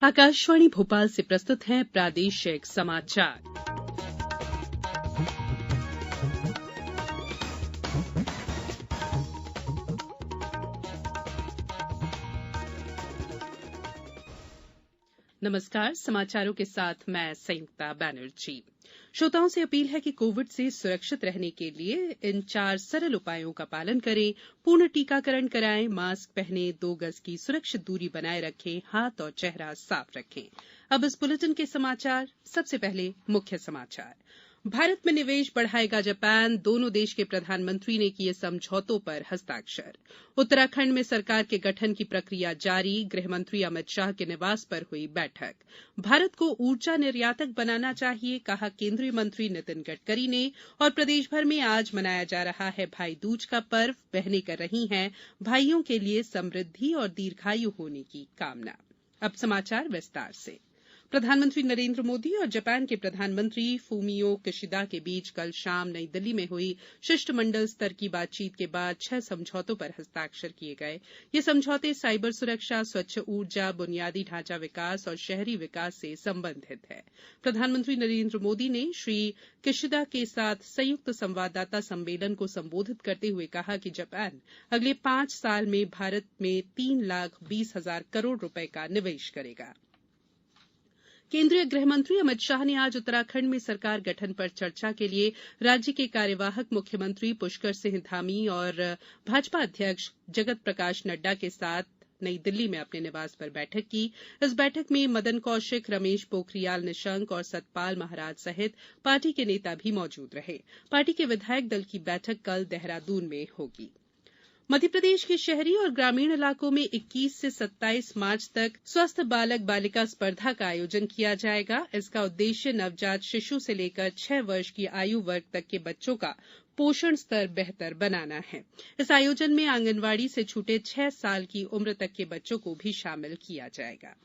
आकाशवाणी भोपाल से प्रस्तुत हैं प्रादेशिक समाचार। नमस्कार, समाचारों के साथ मैं संयुक्ता बैनर्जी। श्रोताओं से अपील है कि कोविड से सुरक्षित रहने के लिए इन 4 सरल उपायों का पालन करें। पूर्ण टीकाकरण कराएं, मास्क पहनें, 2 गज की सुरक्षित दूरी बनाए रखें, हाथ और चेहरा साफ रखें। अब इस बुलेटिन के समाचार। सबसे पहले मुख्य समाचार। भारत में निवेश बढ़ाएगा जापान, दोनों देश के प्रधानमंत्री ने किए समझौतों पर हस्ताक्षर। उत्तराखंड में सरकार के गठन की प्रक्रिया जारी, गृहमंत्री अमित शाह के निवास पर हुई बैठक। भारत को ऊर्जा निर्यातक बनाना चाहिए, कहा केंद्रीय मंत्री नितिन गडकरी ने। और प्रदेश भर में आज मनाया जा रहा है भाई दूज का पर्व। बहनें कर रही हैं भाइयों के लिए समृद्धि और दीर्घायु होने की कामना। अब समाचार विस्तार से। प्रधानमंत्री नरेंद्र मोदी और जापान के प्रधानमंत्री फूमियो किशिदा के बीच कल शाम नई दिल्ली में हुई शिष्टमंडल स्तर की बातचीत के बाद 6 समझौतों पर हस्ताक्षर किए गए। ये समझौते साइबर सुरक्षा, स्वच्छ ऊर्जा, बुनियादी ढांचा विकास और शहरी विकास से संबंधित हैं। प्रधानमंत्री नरेंद्र मोदी ने श्री किशिदा के साथ संयुक्त संवाददाता सम्मेलन को संबोधित करते हुए कहा कि जापान अगले 5 साल में भारत में 3,20,000 करोड़ रुपए का निवेश करेगा। केंद्रीय गृहमंत्री अमित शाह ने आज उत्तराखंड में सरकार गठन पर चर्चा के लिए राज्य के कार्यवाहक मुख्यमंत्री पुष्कर सिंह धामी और भाजपा अध्यक्ष जगत प्रकाश नड्डा के साथ नई दिल्ली में अपने निवास पर बैठक की। इस बैठक में मदन कौशिक, रमेश पोखरियाल निशंक और सतपाल महाराज सहित पार्टी के नेता भी मौजूद रहे। पार्टी के विधायक दल की बैठक कल देहरादून में होगी। मध्यप्रदेश के शहरी और ग्रामीण इलाकों में 21 से 27 मार्च तक स्वस्थ बालक बालिका स्पर्धा का आयोजन किया जाएगा। इसका उद्देश्य नवजात शिशु से लेकर 6 वर्ष की आयु वर्ग तक के बच्चों का पोषण स्तर बेहतर बनाना है। इस आयोजन में आंगनवाड़ी से छूटे 6 साल की उम्र तक के बच्चों को भी शामिल किया जाएगा।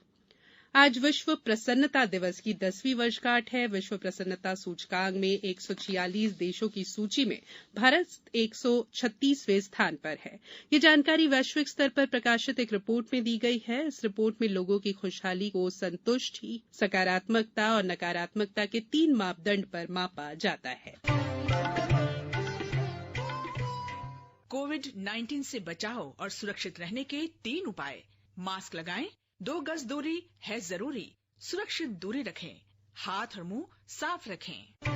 आज विश्व प्रसन्नता दिवस की 10वीं वर्षगांठ है। विश्व प्रसन्नता सूचकांक में 146 देशों की सूची में भारत 136वें स्थान पर है। ये जानकारी वैश्विक स्तर पर प्रकाशित एक रिपोर्ट में दी गई है। इस रिपोर्ट में लोगों की खुशहाली को संतुष्टि, सकारात्मकता और नकारात्मकता के 3 मापदंड पर मापा जाता है। कोविड-19 से बचाव और सुरक्षित रहने के 3 उपाय। मास्क लगाएं, 2 गज दूरी है जरूरी, सुरक्षित दूरी रखें, हाथ और मुंह साफ रखें।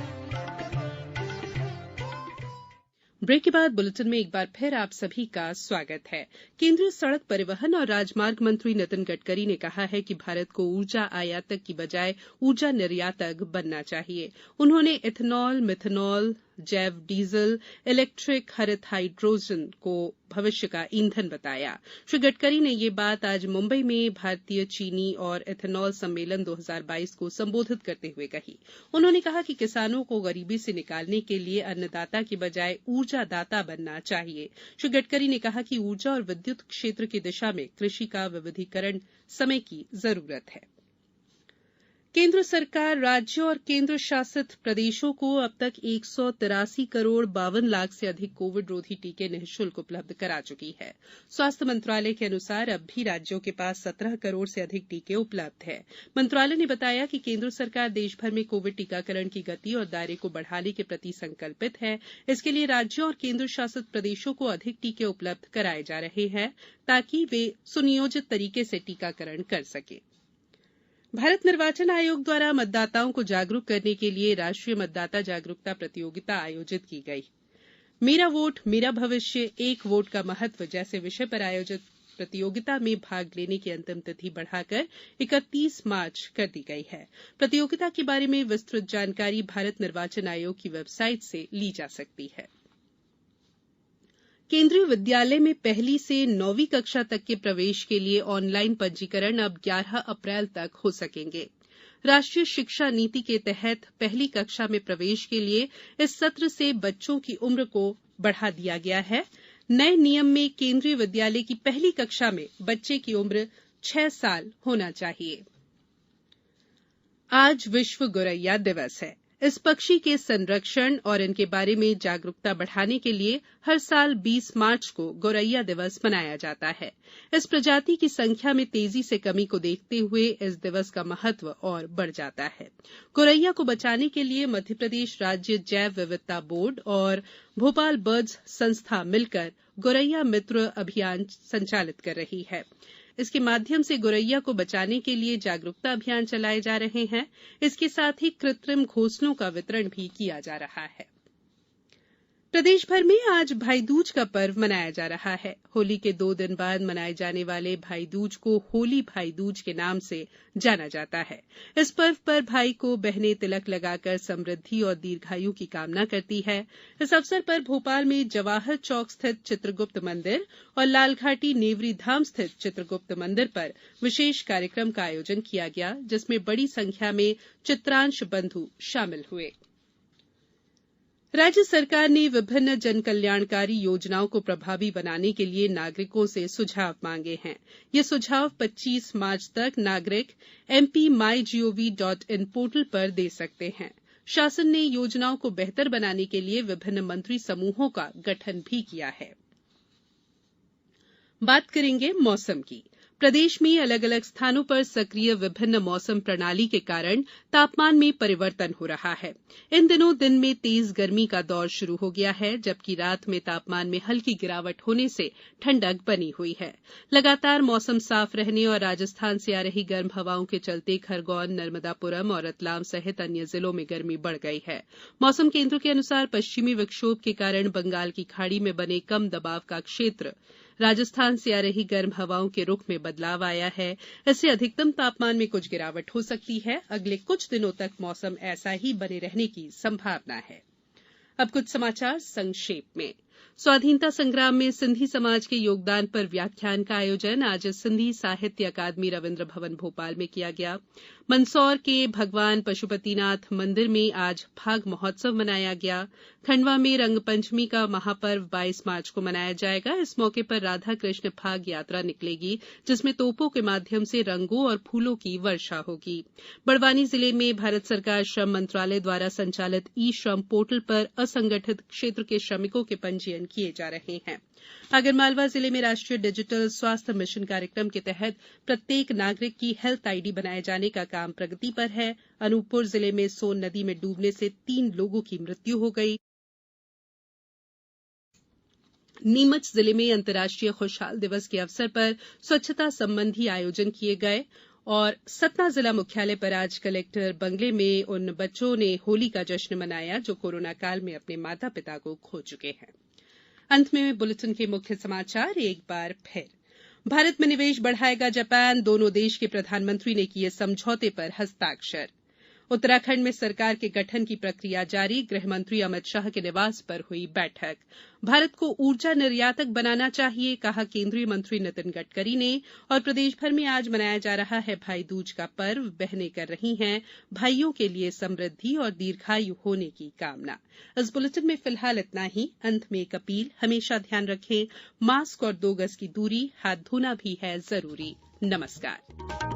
ब्रेक के बाद बुलेटिन में एक बार फिर आप सभी का स्वागत है। केंद्रीय सड़क परिवहन और राजमार्ग मंत्री नितिन गडकरी ने कहा है कि भारत को ऊर्जा आयातक की बजाय ऊर्जा निर्यातक बनना चाहिए। उन्होंने इथेनॉल, मिथेनॉल, जैव डीजल, इलेक्ट्रिक, हरित हाइड्रोजन को भविष्य का ईंधन बताया। श्री गडकरी ने ये बात आज मुंबई में भारतीय चीनी और इथेनॉल सम्मेलन 2022 को संबोधित करते हुए कही। उन्होंने कहा कि किसानों को गरीबी से निकालने के लिए अन्नदाता की बजाय ऊर्जादाता बनना चाहिए। श्री गडकरी ने कहा कि ऊर्जा और विद्युत क्षेत्र की दिशा में कृषि का विविधीकरण समय की जरूरत है। केंद्र सरकार राज्यों और केंद्र शासित प्रदेशों को अब तक 183 करोड़ 52 लाख से अधिक कोविड रोधी टीके निःशुल्क उपलब्ध करा चुकी है। स्वास्थ्य मंत्रालय के अनुसार अब भी राज्यों के पास 17 करोड़ से अधिक टीके उपलब्ध हैं। मंत्रालय ने बताया कि केंद्र सरकार देश भर में कोविड टीकाकरण की गति और दायरे को बढ़ाने के प्रति संकल्पित है। इसके लिए राज्यों और केंद्र शासित प्रदेशों को अधिक टीके उपलब्ध कराए जा रहे हैं ताकि वे सुनियोजित तरीके से टीकाकरण कर सकें। भारत निर्वाचन आयोग द्वारा मतदाताओं को जागरूक करने के लिए राष्ट्रीय मतदाता जागरूकता प्रतियोगिता आयोजित की गई। मेरा वोट मेरा भविष्य, एक वोट का महत्व जैसे विषय पर आयोजित प्रतियोगिता में भाग लेने की अंतिम तिथि बढ़ाकर 31 मार्च कर दी गई है। प्रतियोगिता के बारे में विस्तृत जानकारी भारत निर्वाचन आयोग की वेबसाइट से ली जा सकती है। केंद्रीय विद्यालय में 1 से 9वीं कक्षा तक के प्रवेश के लिए ऑनलाइन पंजीकरण अब 11 अप्रैल तक हो सकेंगे। राष्ट्रीय शिक्षा नीति के तहत 1ली कक्षा में प्रवेश के लिए इस सत्र से बच्चों की उम्र को बढ़ा दिया गया है। नए नियम में केंद्रीय विद्यालय की 1ली कक्षा में बच्चे की उम्र 6 साल होना चाहिए। आज विश्व गोरैया दिवस है। इस पक्षी के संरक्षण और इनके बारे में जागरूकता बढ़ाने के लिए हर साल 20 मार्च को गौरैया दिवस मनाया जाता है। इस प्रजाति की संख्या में तेजी से कमी को देखते हुए इस दिवस का महत्व और बढ़ जाता है। गौरैया को बचाने के लिए मध्यप्रदेश राज्य जैव विविधता बोर्ड और भोपाल बर्ड्स संस्था मिलकर गौरैया मित्र अभियान संचालित कर रही है। इसके माध्यम से गौरैया को बचाने के लिए जागरूकता अभियान चलाए जा रहे हैं। इसके साथ ही कृत्रिम घोंसलों का वितरण भी किया जा रहा है। प्रदेश भर में आज भाई दूज का पर्व मनाया जा रहा है। होली के 2 दिन बाद मनाए जाने वाले भाई दूज को होली भाई दूज के नाम से जाना जाता है। इस पर्व पर भाई को बहनें तिलक लगाकर समृद्धि और दीर्घायु की कामना करती है। इस अवसर पर भोपाल में जवाहर चौक स्थित चित्रगुप्त मंदिर और लालघाटी नेवरी धाम स्थित चित्रगुप्त मंदिर पर विशेष कार्यक्रम का आयोजन किया गया, जिसमें बड़ी संख्या में चित्रांश बंधु शामिल हुए। राज्य सरकार ने विभिन्न जनकल्याणकारी योजनाओं को प्रभावी बनाने के लिए नागरिकों से सुझाव मांगे हैं। ये सुझाव 25 मार्च तक नागरिक mp.mygov.in पोर्टल पर दे सकते हैं। शासन ने योजनाओं को बेहतर बनाने के लिए विभिन्न मंत्री समूहों का गठन भी किया है। बात करेंगे मौसम की। प्रदेश में अलग अलग स्थानों पर सक्रिय विभिन्न मौसम प्रणाली के कारण तापमान में परिवर्तन हो रहा है। इन दिनों दिन में तेज गर्मी का दौर शुरू हो गया है, जबकि रात में तापमान में हल्की गिरावट होने से ठंडक बनी हुई है। लगातार मौसम साफ रहने और राजस्थान से आ रही गर्म हवाओं के चलते खरगोन, नर्मदापुरम और रतलाम सहित अन्य जिलों में गर्मी बढ़ गई है। मौसम केंद्र के अनुसार पश्चिमी विक्षोभ के कारण बंगाल की खाड़ी में बने कम दबाव का क्षेत्र राजस्थान से आ रही गर्म हवाओं के रुख में बदलाव आया है। इससे अधिकतम तापमान में कुछ गिरावट हो सकती है। अगले कुछ दिनों तक मौसम ऐसा ही बने रहने की संभावना है। अब कुछ समाचार संक्षेप में। स्वाधीनता संग्राम में सिंधी समाज के योगदान पर व्याख्यान का आयोजन आज सिंधी साहित्य अकादमी रविन्द्र भवन भोपाल में किया गया। मंदसौर के भगवान पशुपतिनाथ मंदिर में आज फाग महोत्सव मनाया गया। खंडवा में रंगपंचमी का महापर्व 22 मार्च को मनाया जाएगा। इस मौके पर राधा कृष्ण फाग यात्रा निकलेगी, जिसमें तोपों के माध्यम से रंगों और फूलों की वर्षा होगी। बड़वानी जिले में भारत सरकार श्रम मंत्रालय द्वारा संचालित ई श्रम पोर्टल पर असंगठित क्षेत्र के श्रमिकों के पंजीयन किए जा रहे हैं। आगरमालवा जिले में राष्ट्रीय डिजिटल स्वास्थ्य मिशन कार्यक्रम के तहत प्रत्येक नागरिक की हेल्थ आईडी बनाए जाने का काम प्रगति पर है। अनूपपुर जिले में सोन नदी में डूबने से 3 लोगों की मृत्यु हो गई। नीमच जिले में अंतर्राष्ट्रीय खुशहाल दिवस के अवसर पर स्वच्छता संबंधी आयोजन किए गए और सतना जिला मुख्यालय पर आज कलेक्टर बंगले में उन बच्चों ने होली का जश्न मनाया जो कोरोना काल में अपने माता पिता को खो चुके हैं। अंत में बुलेटिन के मुख्य समाचार एक बार फिर। भारत में निवेश बढ़ाएगा जापान, दोनों देश के प्रधानमंत्री ने किए समझौते पर हस्ताक्षर। उत्तराखंड में सरकार के गठन की प्रक्रिया जारी, गृहमंत्री अमित शाह के निवास पर हुई बैठक। भारत को ऊर्जा निर्यातक बनाना चाहिए, कहा केंद्रीय मंत्री नितिन गडकरी ने। और प्रदेश भर में आज मनाया जा रहा है भाई दूज का पर्व। बहनें कर रही हैं भाइयों के लिए समृद्धि और दीर्घायु होने की कामना। इस बुलेटिन में फिलहाल इतना ही। अंत में एक अपील, हमेशा ध्यान रखें, मास्क और 2 गज की दूरी, हाथ धोना भी है जरूरी। नमस्कार।